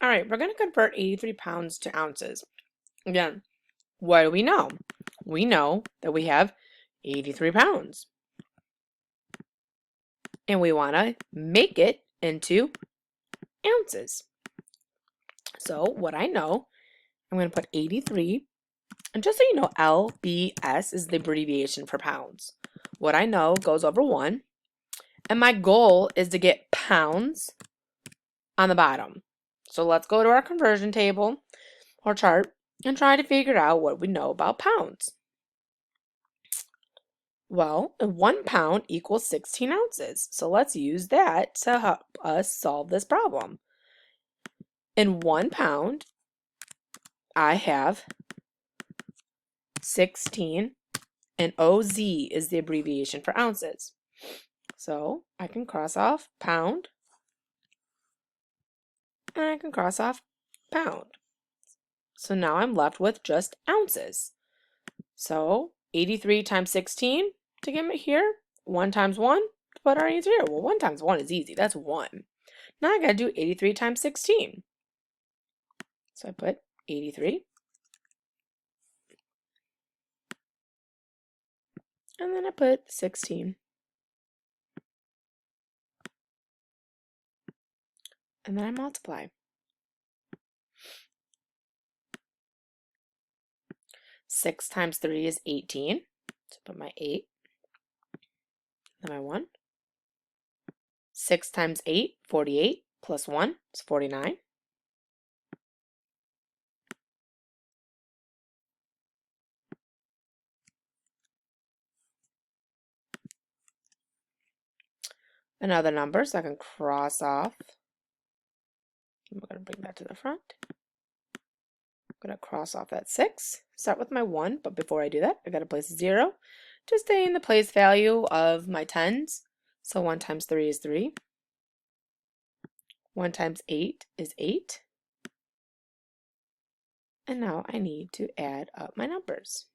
All right, we're going to convert 83 pounds to ounces. Again, what do we know? We know that we have 83 pounds. And we want to make it into ounces. So what I know, I'm going to put 83. And just so you know, LBS is the abbreviation for pounds. What I know goes over 1. And my goal is to get pounds on the bottom. So let's go to our conversion table or chart and try to figure out what we know about pounds. Well, 1 pound equals 16 ounces. So let's use that to help us solve this problem. In 1 pound, I have 16, and OZ is the abbreviation for ounces. So I can cross off pound, and I can cross off pound. So now I'm left with just ounces. So 83 times 16 to get me here. 1 times 1 to put our answer here. Well, 1 times 1 is easy. That's 1. Now I got to do 83 times 16. So I put 83. And then I put 16. And then I multiply. 6 times 3 is 18. So put my 8. Then my 1. 6 times 8, 48, plus 1 is 49. Another number, so I can cross off. I'm going to bring that to the front. I'm going to cross off that 6. Start with my 1, but before I do that, I got to place a 0 to stay in the place value of my tens. So 1 times 3 is 3. 1 times 8 is 8. And now I need to add up my numbers.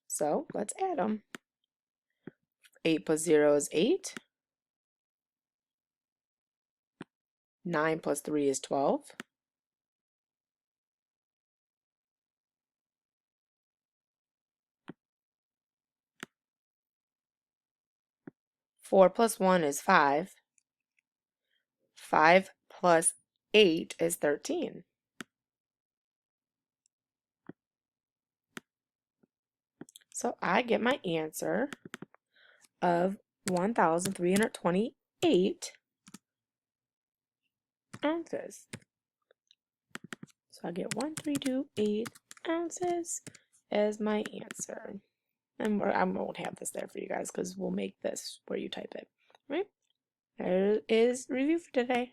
So let's add them. 8 plus 0 is 8. 9 plus 3 is 12. 4 plus 1 is 5. 5 plus 8 is 13. So I get my answer of 1,328 ounces. So I get 1,328 ounces as my answer. And I won't have this there for you guys because we'll make this where you type it. Right? There is review for today.